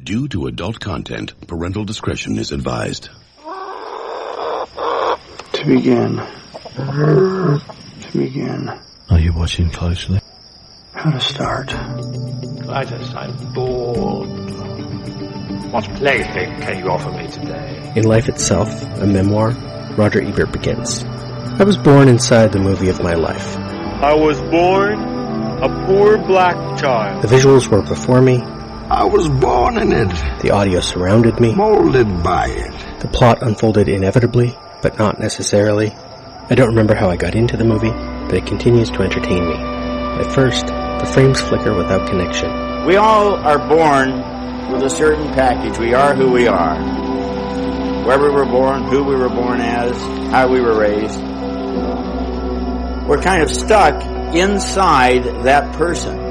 Due to adult content, parental discretion is advised. To begin. Are you watching closely? How to start. Titus, I'm bored. What plaything can you offer me today? In Life Itself, a memoir, Roger Ebert begins. I was born inside the movie of my life. I was born a poor black child. The visuals were before me. I was born in it. The audio surrounded me. Molded by it. The plot unfolded inevitably, but not necessarily. I don't remember how I got into the movie, but it continues to entertain me. At first, the frames flicker without connection. We all are born with a certain package. We are who we are. Where we were born, who we were born as, how we were raised. We're kind of stuck inside that person.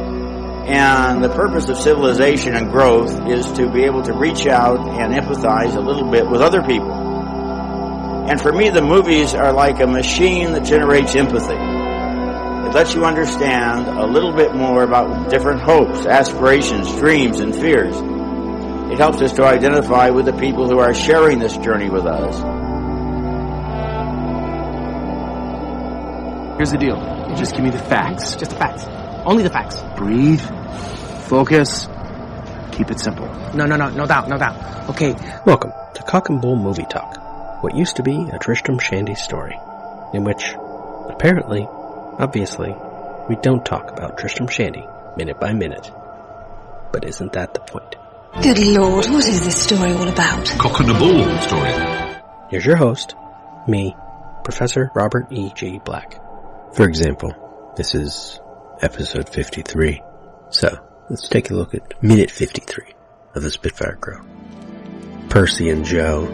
And the purpose of civilization and growth is to be able to reach out and empathize a little bit with other people. And for me, the movies are like a machine that generates empathy. It lets you understand a little bit more about different hopes, aspirations, dreams, and fears. It helps us to identify with the people who are sharing this journey with us. Here's the deal. You just give me the facts. Just the facts. Only the facts. Breathe. Focus. Keep it simple. No doubt. Okay. Welcome to Cock and Bull Movie Talk, what used to be a Tristram Shandy story, in which, apparently, obviously, we don't talk about Tristram Shandy minute by minute. But isn't that the point? Good Lord, what is this story all about? Cock and a bull story. Here's your host, me, Professor Robert E. G. Black. For example, this is episode 53. So, let's take a look at minute 53 of the Spitfire Crow. Percy and Joe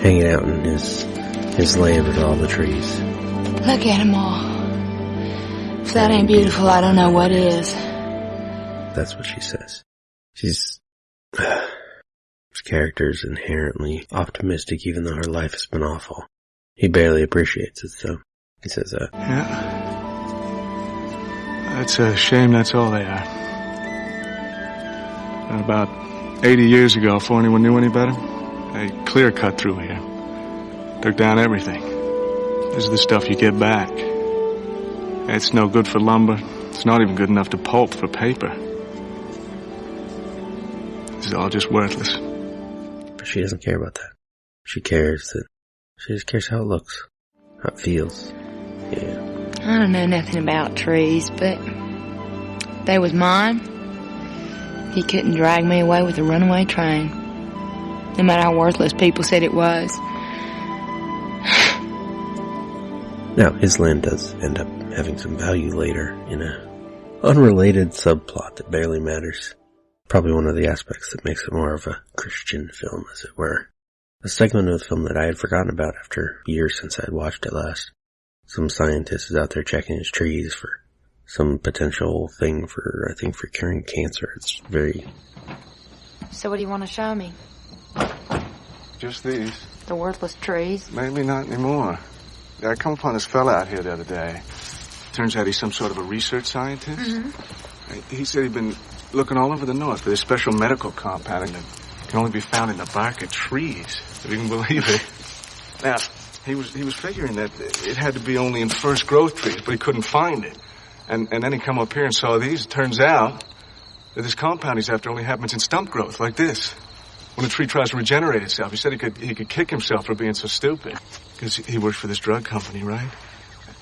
hanging out in his land with all the trees. Look at them all. If that ain't beautiful, I don't know what is. That's what she says. This character's inherently optimistic even though her life has been awful. He barely appreciates it, so he says, Yeah. That's a shame that's all they are. And about 80 years ago, before anyone knew any better, they clear-cut through here. Took down everything. This is the stuff you get back. It's no good for lumber. It's not even good enough to pulp for paper. This is all just worthless. But she doesn't care about that. She just cares how it looks. How it feels. Yeah. I don't know nothing about trees, but they was mine. He couldn't drag me away with a runaway train. No matter how worthless people said it was. Now, his land does end up having some value later in a unrelated subplot that barely matters. Probably one of the aspects that makes it more of a Christian film, as it were. A segment of the film that I had forgotten about after years since I had watched it last. Some scientist is out there checking his trees for some potential thing for, I think, for curing cancer. It's very... So what do you want to show me? Just these. The worthless trees? Maybe not anymore. I come upon this fella out here the other day. Turns out he's some sort of a research scientist. Mm-hmm. He said he'd been looking all over the north for this special medical compound that can only be found in the bark of trees. If you can believe it. Now, he was figuring that it had to be only in first growth trees, but he couldn't find it. And then he come up here and saw these. It turns out that this compound he's after only happens in stump growth, like this. When a tree tries to regenerate itself, he said he could kick himself for being so stupid. Because he works for this drug company, right?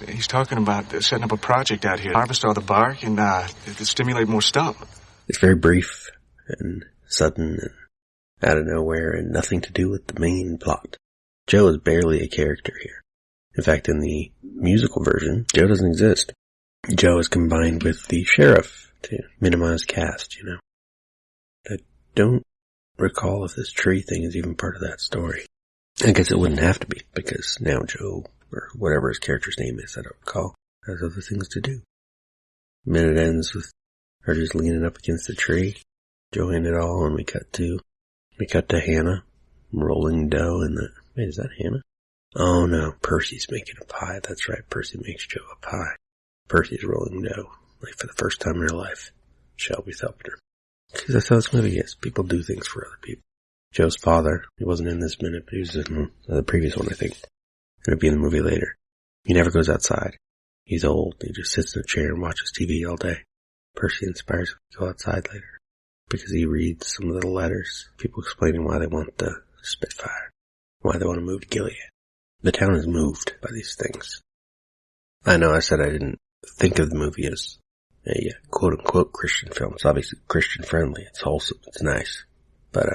He's talking about setting up a project out here. Harvest all the bark and to stimulate more stump. It's very brief and sudden and out of nowhere and nothing to do with the main plot. Joe is barely a character here. In fact, in the musical version, Joe doesn't exist. Joe is combined with the sheriff to minimize cast, you know. I don't recall if this tree thing is even part of that story. I guess it wouldn't have to be, because now Joe, or whatever his character's name is, I don't recall, has other things to do. The minute ends with her just leaning up against the tree, enjoying it all, and we cut to Hannah, rolling dough in the... Wait, is that Hannah? Oh no, Percy's making a pie. That's right, Percy makes Joe a pie. Percy's rolling dough, like for the first time in her life. Shelby's helped her. Because that's how this movie is. People do things for other people. Joe's father, he wasn't in this minute, but he was in the previous one, I think. It'll be in the movie later. He never goes outside. He's old. He just sits in a chair and watches TV all day. Percy inspires him to go outside later. Because he reads some of the letters. People explaining why they want the Spitfire. Why they want to move to Gilead. The town is moved by these things. I know I said I didn't think of the movie as a quote-unquote Christian film. It's obviously Christian-friendly. It's wholesome. It's nice. But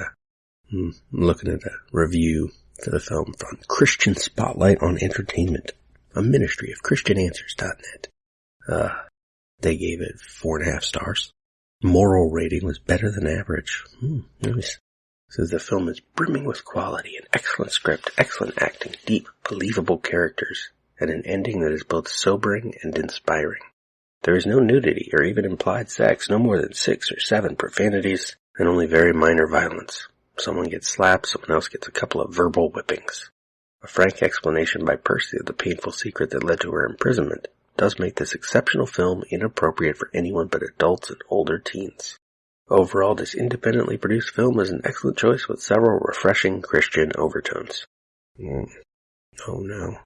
I'm looking at a review for the film from Christian Spotlight on Entertainment, a ministry of ChristianAnswers.net. They gave it 4.5 stars. Moral rating was better than average. Nice. Says the film is brimming with quality, an excellent script, excellent acting, deep, believable characters, and an ending that is both sobering and inspiring. There is no nudity or even implied sex, no more than 6 or 7 profanities, and only very minor violence. Someone gets slapped, someone else gets a couple of verbal whippings. A frank explanation by Percy of the painful secret that led to her imprisonment does make this exceptional film inappropriate for anyone but adults and older teens. Overall, this independently produced film is an excellent choice with several refreshing Christian overtones. Oh no.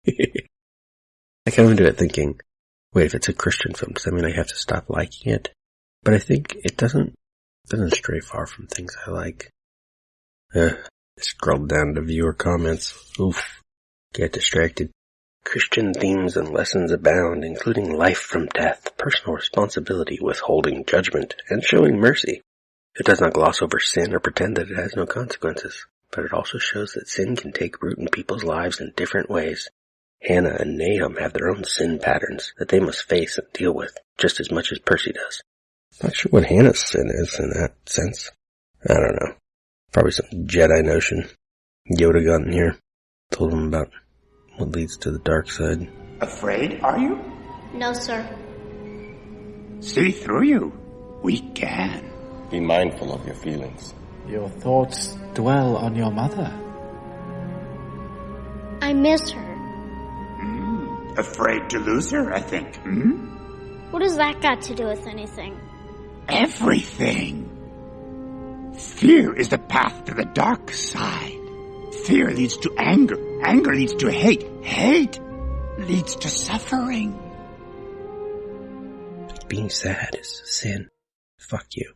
I come into it thinking, wait, if it's a Christian film, does that mean I have to stop liking it? But I think it doesn't stray far from things I like. Scroll down to viewer comments. Oof. Get distracted. Christian themes and lessons abound, including life from death, personal responsibility, withholding judgment, and showing mercy. It does not gloss over sin or pretend that it has no consequences, but it also shows that sin can take root in people's lives in different ways. Hannah and Nahum have their own sin patterns that they must face and deal with, just as much as Percy does. Not sure what Hannah's sin is in that sense. I don't know. Probably some Jedi notion. Yoda got in here, told him about what leads to the dark side. Afraid, are you? No, sir. See through you. We can. Be mindful of your feelings. Your thoughts dwell on your mother. I miss her. Afraid to lose her, I think. What has that got to do with anything? Everything. Fear is the path to the dark side. Fear leads to anger. Anger leads to hate. Hate leads to suffering. Being sad is sin. Fuck you.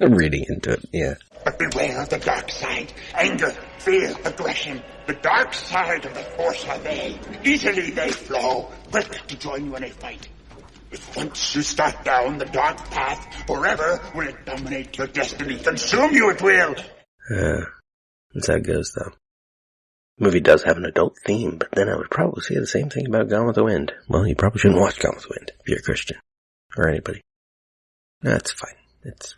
I'm reading into it, yeah. But beware of the dark side. Anger, fear, aggression. The dark side of the force are they. Easily they flow, quick to join you in a fight. If once you start down the dark path, forever will it dominate your destiny. Consume you it will. That's how it goes, though. The movie does have an adult theme, but then I would probably say the same thing about Gone with the Wind. Well, you probably shouldn't watch Gone with the Wind if you're a Christian. Or anybody. That's fine. It's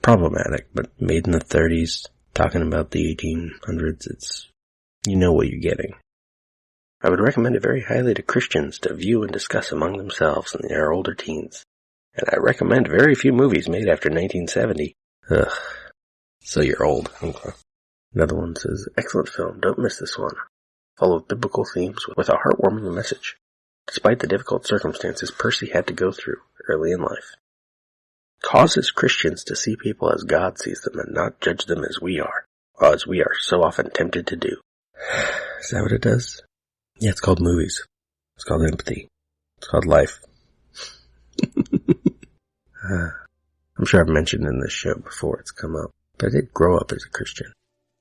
problematic, but made in the 30s, talking about the 1800s, you know what you're getting. I would recommend it very highly to Christians to view and discuss among themselves and their older teens. And I recommend very few movies made after 1970. Ugh. So you're old. Okay. Another one says, excellent film, don't miss this one. Full of biblical themes with a heartwarming message. Despite the difficult circumstances Percy had to go through early in life. Causes Christians to see people as God sees them and not judge them as we are so often tempted to do. Is that what it does? Yeah, it's called movies. It's called empathy. It's called life. I'm sure I've mentioned in this show before it's come up, but I did grow up as a Christian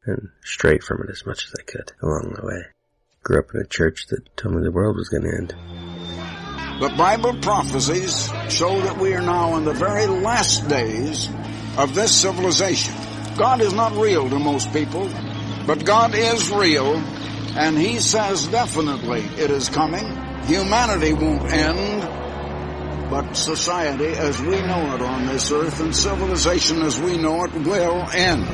and stray from it as much as I could along the way. Grew up in a church that told me the world was going to end. The Bible prophecies show that we are now in the very last days of this civilization. God is not real to most people, but God is real, and He says definitely it is coming. Humanity won't end, but society as we know it on this earth and civilization as we know it will end.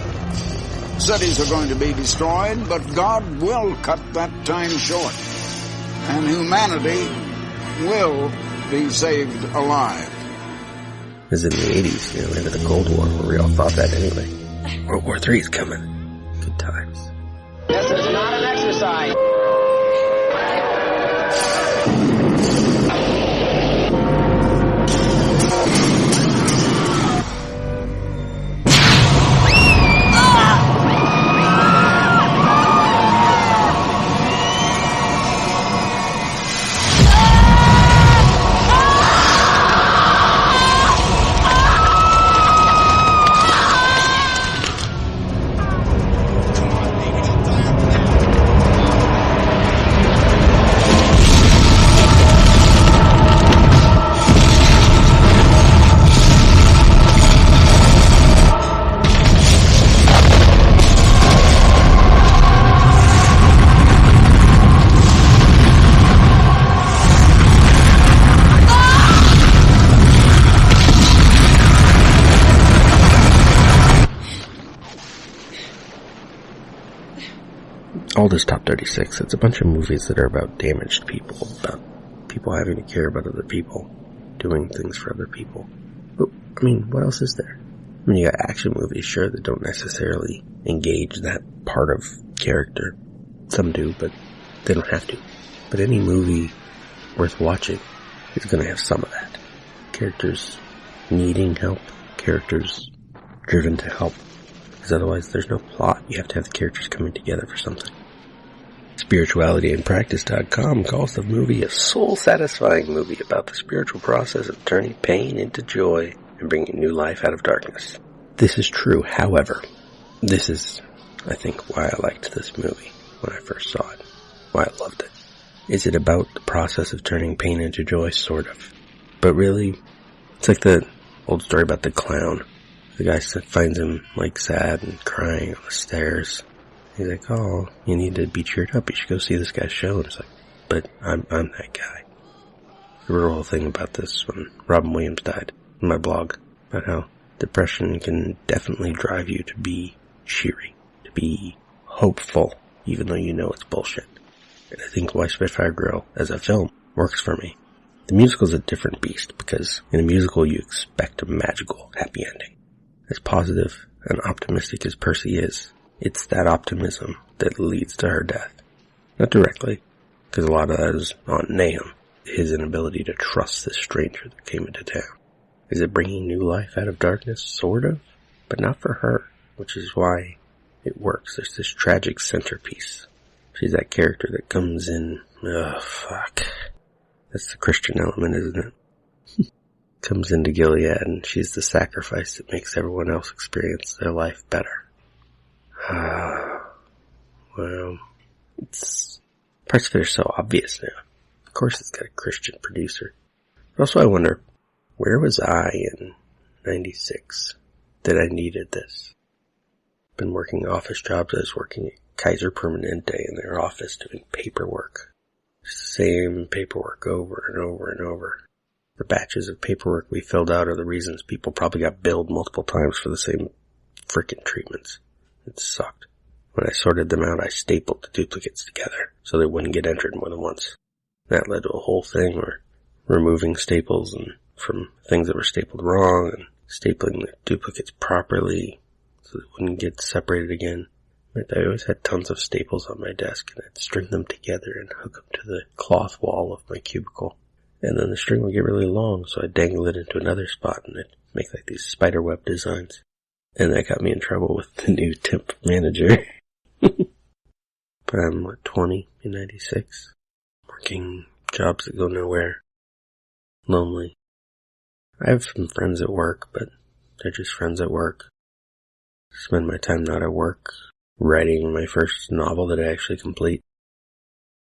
Cities are going to be destroyed, but God will cut that time short, and humanity will be saved alive. It was in the 80s, near the end of the Cold War, where we all thought that anyway. World War III is coming. Good times. This is not an exercise. all this Top 36, it's a bunch of movies that are about damaged people, about people having to care about other people, doing things for other people. But, I mean, what else is there? I mean, you got action movies, sure, that don't necessarily engage that part of character. Some do, but they don't have to. But any movie worth watching is going to have some of that. Characters needing help, characters driven to help. Because otherwise there's no plot. You have to have the characters coming together for something. Spiritualityandpractice.com calls the movie a soul-satisfying movie about the spiritual process of turning pain into joy and bringing new life out of darkness. This is true, however. This is, I think, why I liked this movie when I first saw it. Why I loved it. Is it about the process of turning pain into joy? Sort of. But really, it's like the old story about the clown. The guy finds him, like, sad and crying on the stairs. He's like, oh, you need to be cheered up. You should go see this guy's show. And it's like, but I'm that guy. I wrote a whole thing about this when Robin Williams died in my blog, about how depression can definitely drive you to be cheery, to be hopeful, even though you know it's bullshit. And I think why Spitfire Grill, as a film, works for me. The musical's a different beast, because in a musical you expect a magical, happy ending. As positive and optimistic as Percy is, it's that optimism that leads to her death. Not directly, because a lot of that is on Nahum, his inability to trust this stranger that came into town. Is it bringing new life out of darkness? Sort of, but not for her, which is why it works. There's this tragic centerpiece. She's that character that comes in, that's the Christian element, isn't it? Comes into Gilead and she's the sacrifice that makes everyone else experience their life better. Well, parts of it are so obvious now. Of course it's got a Christian producer. But also I wonder, where was I in 96 that I needed this? Been working office jobs. I was working at Kaiser Permanente in their office doing paperwork. Just the same paperwork over and over and over. The batches of paperwork we filled out are the reasons people probably got billed multiple times for the same frickin' treatments. It sucked. When I sorted them out, I stapled the duplicates together so they wouldn't get entered more than once. That led to a whole thing where removing staples and from things that were stapled wrong and stapling the duplicates properly so they wouldn't get separated again. But I always had tons of staples on my desk, and I'd string them together and hook them to the cloth wall of my cubicle. And then the string would get really long, so I'd dangle it into another spot, and it'd make like these spiderweb designs. And that got me in trouble with the new temp manager. But I'm, 20 in 96? Working jobs that go nowhere. Lonely. I have some friends at work, but they're just friends at work. Spend my time not at work, writing my first novel that I actually complete.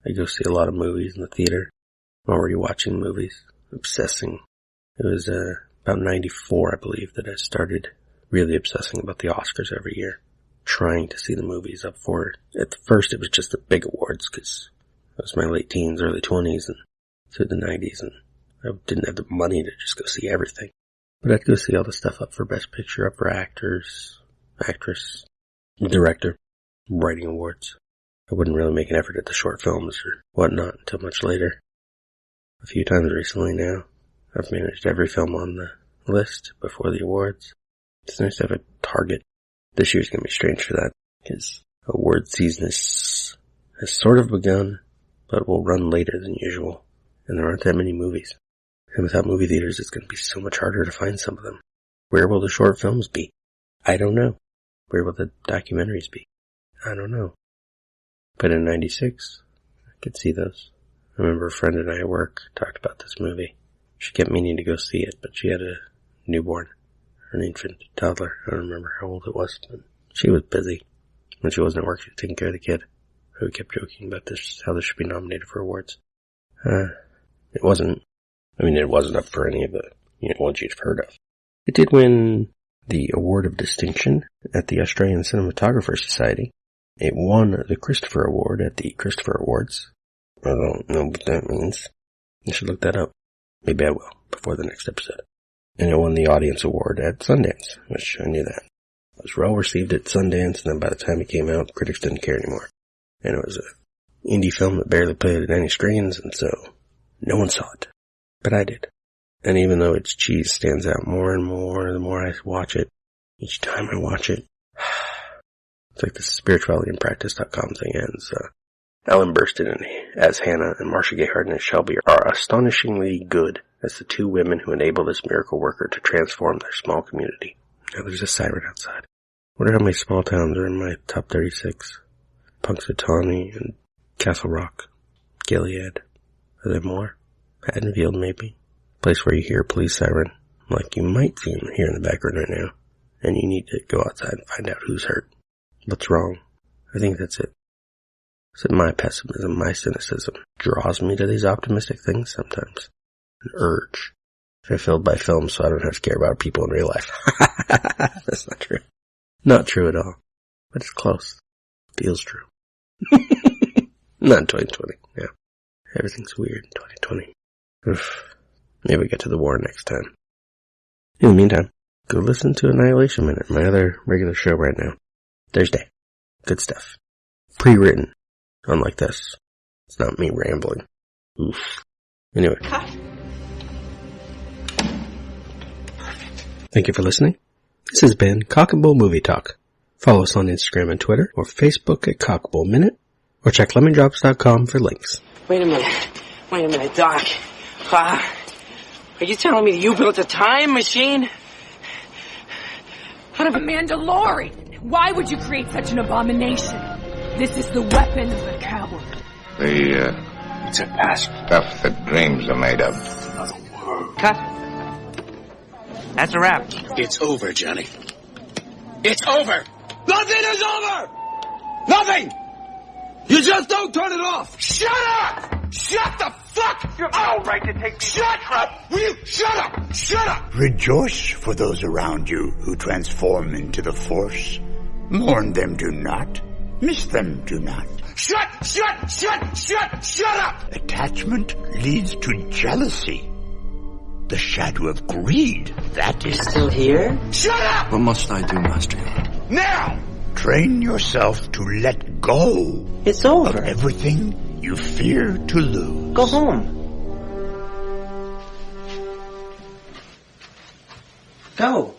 I go see a lot of movies in the theater. I'm already watching movies, obsessing. It was about 94, I believe, that I started really obsessing about the Oscars every year. Trying to see the movies up for it. At first it was just the big awards, because it was my late teens, early 20s, and through the 90s, and I didn't have the money to just go see everything. But I'd go see all the stuff up for Best Picture, up for actors, actress, director, writing awards. I wouldn't really make an effort at the short films or whatnot until much later. A few times recently now, I've managed every film on the list before the awards. It's nice to have a target. This year's gonna be strange for that, because award season has sort of begun, but will run later than usual, and there aren't that many movies. And without movie theaters, it's gonna be so much harder to find some of them. Where will the short films be? I don't know. Where will the documentaries be? I don't know. But in 96, I could see those. I remember a friend and I at work talked about this movie. She kept meaning to go see it, but she had a newborn. An infant, toddler. I don't remember how old it was, but she was busy. When she wasn't at work, she was taking care of the kid. We kept joking about this, how this should be nominated for awards. It wasn't. I mean, it wasn't up for any of the ones you've heard of. It did win the Award of Distinction at the Australian Cinematographers Society. It won the Christopher Award at the Christopher Awards. I don't know what that means. I should look that up. Maybe I will, before the next episode. And it won the Audience Award at Sundance, which I knew that. It was well received at Sundance, and then by the time it came out, critics didn't care anymore. And it was an indie film that barely played at any screens, and so no one saw it. But I did. And even though its cheese stands out more and more the more I watch it, each time I watch it, it's like the spiritualityinpractice.com thing ends. Ellen Burstyn as Hannah and Marcia Gay Harden as Shelby are astonishingly good as the two women who enable this miracle worker to transform their small community. Now there's a siren outside. Wonder how many small towns are in my top 36. Punxsutawney and Castle Rock, Gilead. Are there more? Haddonfield, maybe? Place where you hear a police siren, like you might see him here in the background right now, and you need to go outside and find out who's hurt. What's wrong? I think that's it. Is it my pessimism, my cynicism, draws me to these optimistic things sometimes? An urge. I'm filled by film so I don't have to care about people in real life. That's not true. Not true at all. But it's close. Feels true. Not in 2020, yeah. Everything's weird in 2020. Oof. Maybe we get to the war next time. In the meantime, go listen to Annihilation Minute, my other regular show right now. Thursday. Good stuff. Pre-written. Unlike this. It's not me rambling. Oof. Anyway. Thank you for listening. This has been Cock and Bull Movie Talk. Follow us on Instagram and Twitter, or Facebook at Cock Bull Minute, or check lemondrops.com for links. Wait a minute, Doc. Are you telling me you built a time machine? Out of a Mandalorian. Why would you create such an abomination? This is the weapon of the coward. It's a past stuff that dreams are made of. Cut. That's a wrap. It's over, Johnny. It's over! Nothing is over! Nothing! You just don't turn it off! Shut up! Shut the fuck! You have no right to take me. Shut up! Will you shut up? Shut up! Rejoice for those around you who transform into the Force. Mourn them, do not. Miss them, do not. Shut up! Attachment leads to jealousy. The shadow of greed, that is still here? Shut up! What must I do, Master Yoda? Now! Train yourself to let go. It's over. Of everything you fear to lose. Go home. Go.